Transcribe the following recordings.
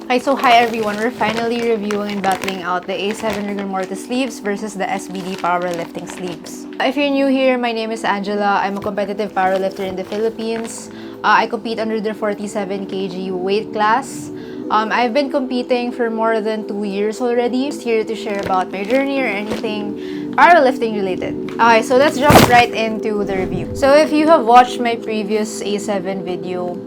Okay, so hi everyone, we're finally reviewing and battling out the A7 Rigor Mortis sleeves versus the SBD powerlifting sleeves. If you're new here, my name is Angela. I'm a competitive powerlifter in the Philippines. I compete under the 47 kg weight class. I've been competing for more than 2 years already. Just here to share about my journey or anything powerlifting related. Okay, so let's jump right into the review. So if you have watched my previous A7 video,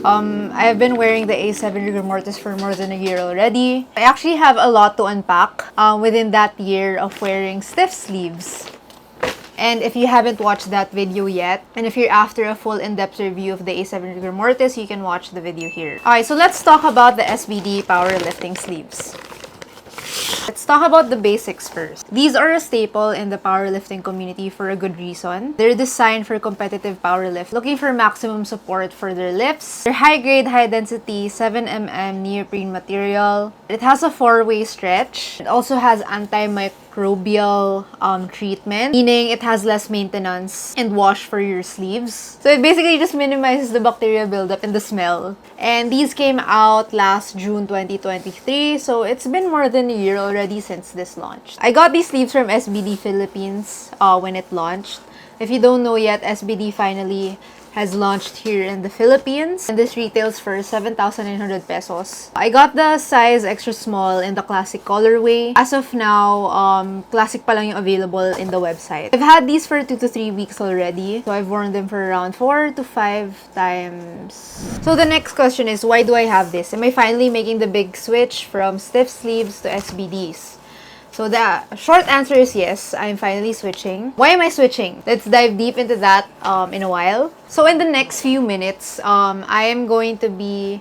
I've been wearing the A7 Rigor Mortis for more than a year already. I actually have a lot to unpack within that year of wearing stiff sleeves. And if you haven't watched that video yet, and if you're after a full in-depth review of the A7 Rigor Mortis, you can watch the video here. Alright, so let's talk about the SBD powerlifting sleeves. Let's talk about the basics first. These are a staple in the powerlifting community for a good reason. They're designed for competitive powerlift, looking for maximum support for their lifts. They're high-grade, high-density 7mm neoprene material. It has a 4-way stretch. It also has antimicrobial treatment, meaning it has less maintenance and wash for your sleeves. So it basically just minimizes the bacteria buildup and the smell. And these came out last June 2023, so it's been more than a year already since this launched. I got these sleeves from SBD Philippines when it launched. If you don't know yet, SBD finally has launched here in the Philippines, and this retails for 7,900 pesos. I got the size extra small in the classic colorway. As of now, classic pa lang yung available in the website. I've had these for 2 to 3 weeks already, so I've worn them for around 4 to 5 times. So the next question is, why do I have this? Am I finally making the big switch from stiff sleeves to SBDs? So the short answer is yes, I'm finally switching. Why am I switching? Let's dive deep into that in a while. So in the next few minutes, I am going to be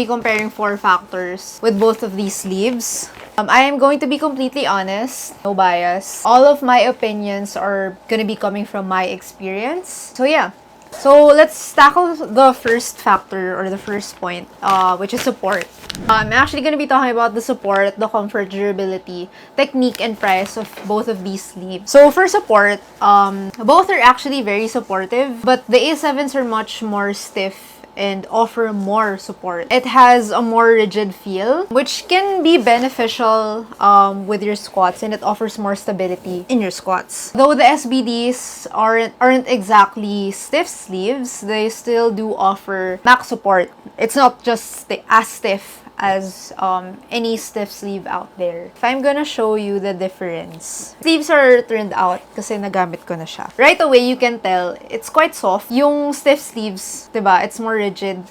comparing 4 factors with both of these sleeves. I am going to be completely honest, no bias. All of my opinions are gonna be coming from my experience. So yeah. So let's tackle the first factor or the first point, which is support. I'm actually going to be talking about the support, the comfort, durability, technique, and price of both of these sleeves. So for support, both are actually very supportive, but the A7s are much more stiff and offer more support. It has a more rigid feel, which can be beneficial with your squats, and it offers more stability in your squats. Though the SBDs aren't exactly stiff sleeves, they still do offer max support. It's not just as stiff as any stiff sleeve out there. If I'm gonna show you the difference, sleeves are turned out kasi nagamit ko na siya. Right away, you can tell it's quite soft. Yung stiff sleeves, diba, it's more rigid.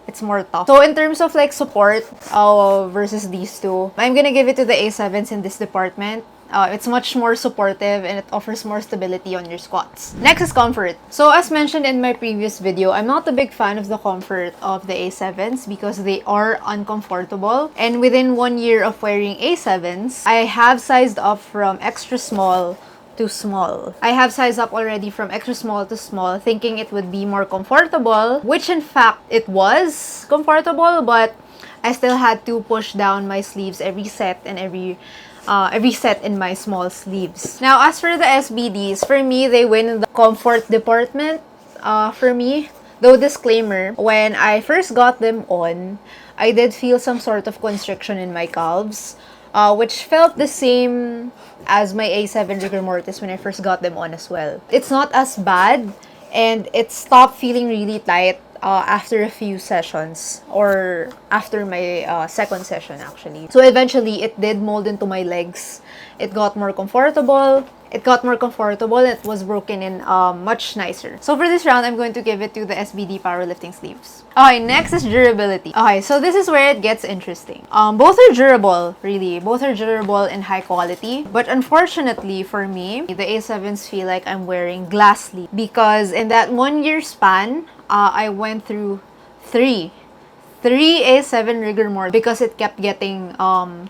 It's more tough. So in terms of like support versus these two, I'm gonna give it to the A7s in this department. It's much more supportive and it offers more stability on your squats. Next is comfort. So as mentioned in my previous video, I'm not a big fan of the comfort of the A7s because they are uncomfortable. And within 1 year of wearing A7s, I have sized up from extra small to small. I have sized up already from extra small to small, thinking it would be more comfortable, which in fact it was comfortable, but I still had to push down my sleeves every set and every set in my small sleeves. Now, as for the SBDs, for me, they win in the comfort department for me. Though disclaimer, when I first got them on, I did feel some sort of constriction in my calves, which felt the same as my A7 Rigor Mortis when I first got them on as well. It's not as bad, and it stopped feeling really tight after a few sessions, or after my second session actually. So eventually, it did mold into my legs. It got more comfortable. It was broken in much nicer. So for this round, I'm going to give it to the SBD powerlifting sleeves. Okay, next is durability. Okay, so this is where it gets interesting. Both are durable, really. Both are durable and high quality. But unfortunately for me, the A7s feel like I'm wearing glass sleeve. Because in that 1 year span, I went through three A7 Rigor Mortis because it kept getting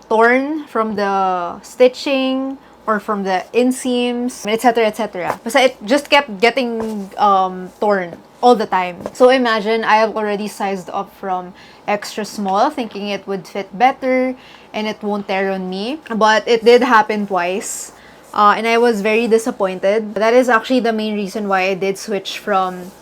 torn from the stitching or from the inseams, etc., etc. Basta it just kept getting torn all the time. So imagine, I have already sized up from extra small, thinking it would fit better and it won't tear on me. But it did happen twice. And I was very disappointed. That is actually the main reason why I did switch from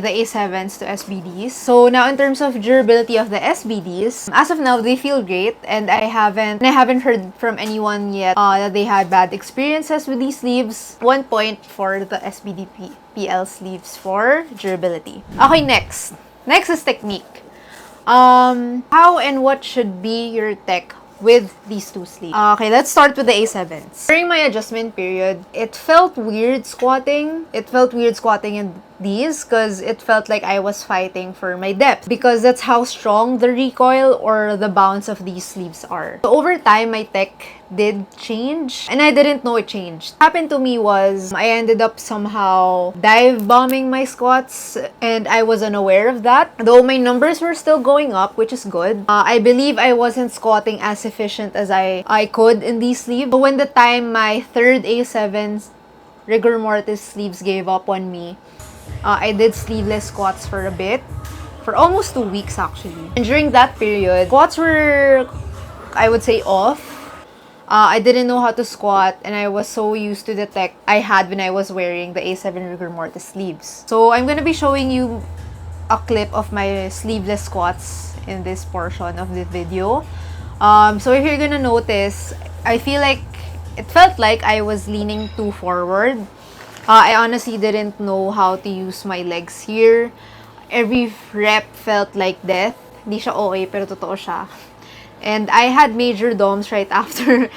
the A7s to SBDs. So now in terms of durability of the SBDs, as of now they feel great, and I haven't heard from anyone yet that they had bad experiences with these sleeves. 1 point for the SBD PL sleeves for durability. Okay, next is technique. How and what should be your tech with these two sleeves? Okay, let's start with the A7s. During my adjustment period, it felt weird squatting. In these because it felt like I was fighting for my depth, because that's how strong the recoil or the bounce of these sleeves are. So over time, my tech did change, and I didn't know it changed. What happened to me was I ended up somehow dive bombing my squats, and I was unaware of that. Though my numbers were still going up, which is good. I believe I wasn't squatting as efficient as I could in these sleeves. So when the time my third A7 Rigor Mortis sleeves gave up on me, I did sleeveless squats for a bit. For almost 2 weeks actually. And during that period, squats were, I would say, off. I didn't know how to squat, and I was so used to the tech I had when I was wearing the A7 Rigor Mortis sleeves. So I'm gonna be showing you a clip of my sleeveless squats in this portion of the video. So if you're gonna notice, I feel like it felt like I was leaning too forward. I honestly didn't know how to use my legs here. Every rep felt like death. Hindi siya okay, pero totoo siya. And I had major DOMs right after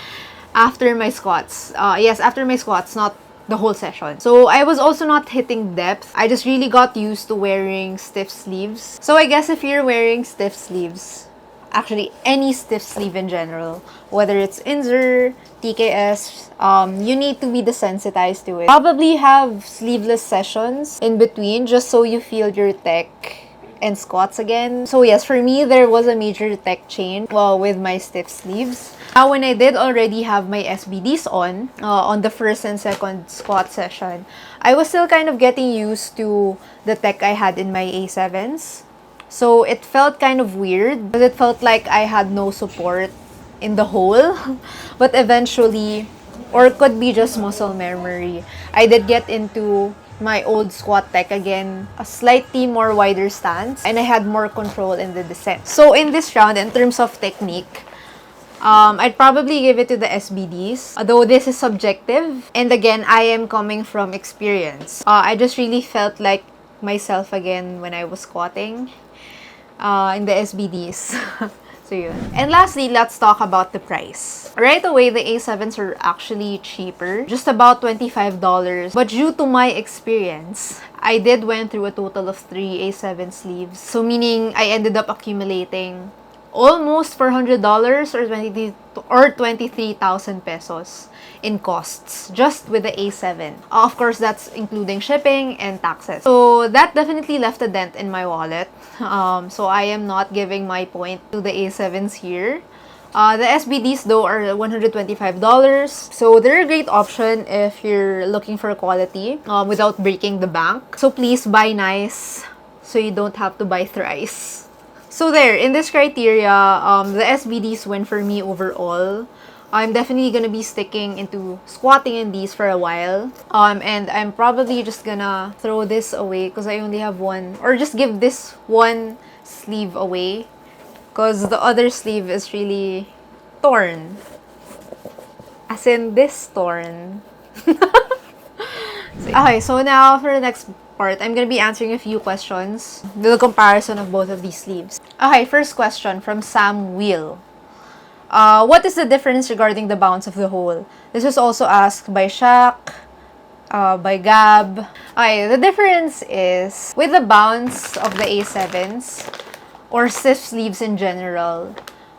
my squats. Yes, after my squats, not the whole session. So I was also not hitting depth. I just really got used to wearing stiff sleeves. So I guess if you're wearing stiff sleeves, actually any stiff sleeve in general, whether it's Inzer, TKS, you need to be desensitized to it. Probably have sleeveless sessions in between just so you feel your tech and squats again. So yes, for me, there was a major tech change with my stiff sleeves. Now, when I did already have my SBDs on the first and second squat session, I was still kind of getting used to the tech I had in my A7s. So it felt kind of weird because it felt like I had no support in the hole. But eventually, or it could be just muscle memory, I did get into my old squat tech again, a slightly more wider stance, and I had more control in the descent. So in this round, in terms of technique, I'd probably give it to the SBDs, although this is subjective. And again, I am coming from experience. I just really felt like myself again when I was squatting in the SBDs. So yun. And lastly, let's talk about the price. Right away, the A7s are actually cheaper, just about $25. But due to my experience, I did went through a total of 3 A7 sleeves. So meaning I ended up accumulating almost $400 or 23,000 pesos in costs just with the A7. Of course, that's including shipping and taxes. So that definitely left a dent in my wallet. So I am not giving my point to the A7s here. The SBDs though are $125. So they're a great option if you're looking for quality without breaking the bank. So please buy nice so you don't have to buy thrice. So there, in this criteria, the SBDs win for me overall. I'm definitely gonna be sticking into squatting in these for a while. And I'm probably just gonna throw this away because I only have one, or just give this one sleeve away because the other sleeve is really torn. As in this torn. Okay, so now for the next part, I'm gonna be answering a few questions, the comparison of both of these sleeves. Okay, first question from Sam Wheel. What is the difference regarding the bounce of the hole? This was also asked by Shaq, by Gab. Okay, the difference is with the bounce of the A7s or stiff sleeves in general,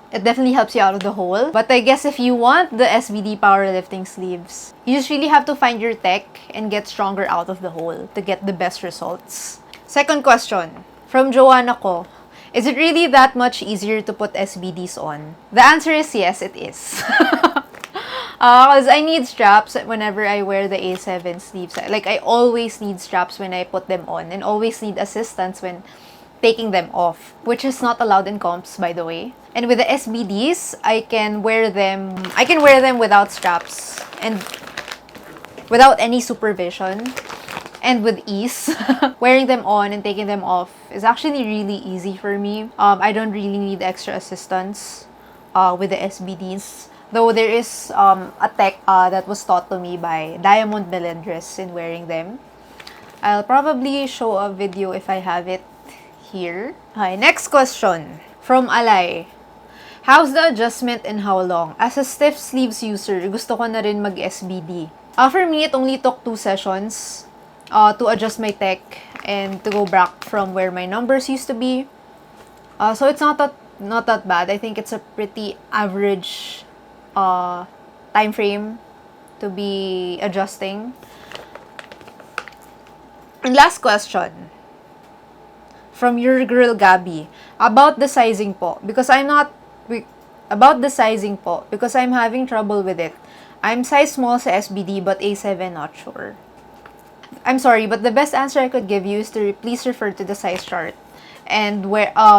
it definitely helps you out of the hole. But I guess if you want the SBD powerlifting sleeves, you just really have to find your tech and get stronger out of the hole to get the best results. Second question from Joanna Ko. Is it really that much easier to put SBDs on? The answer is yes, it is. Because I need straps whenever I wear the A7 sleeves. Like, I always need straps when I put them on, and always need assistance when taking them off, which is not allowed in comps, by the way. And with the SBDs, I can wear them without straps and without any supervision. and with ease. Wearing them on and taking them off is actually really easy for me. I don't really need extra assistance with the SBDs. Though there is a tech that was taught to me by Diamond Melendres in wearing them. I'll probably show a video if I have it here. Okay, next question from Alay. How's the adjustment and how long? As a stiff sleeves user, gusto ko na rin mag-SBD. For me, it only took 2 sessions to adjust my tech and to go back from where my numbers used to be. So it's not that bad. I think it's a pretty average time frame to be adjusting. And last question from your girl Gabby about the sizing po, because I'm having trouble with it. I'm size small sa SBD but A7 not sure. I'm sorry, but the best answer I could give you is to please refer to the size chart and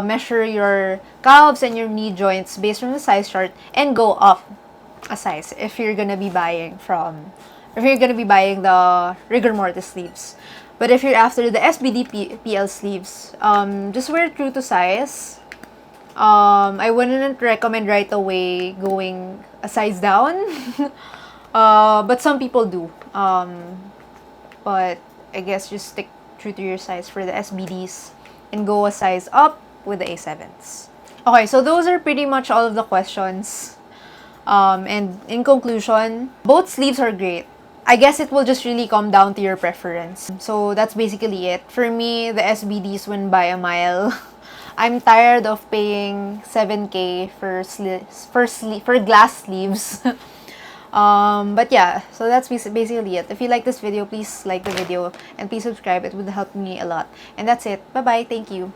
measure your calves and your knee joints based on the size chart and go up a size if you're gonna be buying the Rigor Mortis sleeves. But if you're after the SBD PL sleeves, just wear true to size. I wouldn't recommend right away going a size down. But some people do. But I guess just stick true to your size for the SBDs and go a size up with the A7s. Okay, so those are pretty much all of the questions. And in conclusion, both sleeves are great. I guess it will just really come down to your preference. So that's basically it. For me, the SBDs win by a mile. I'm tired of paying 7K for glass sleeves. But yeah, so that's basically it. If you like this video, please like the video and please subscribe. It would help me a lot. And that's it. Bye-bye. Thank you.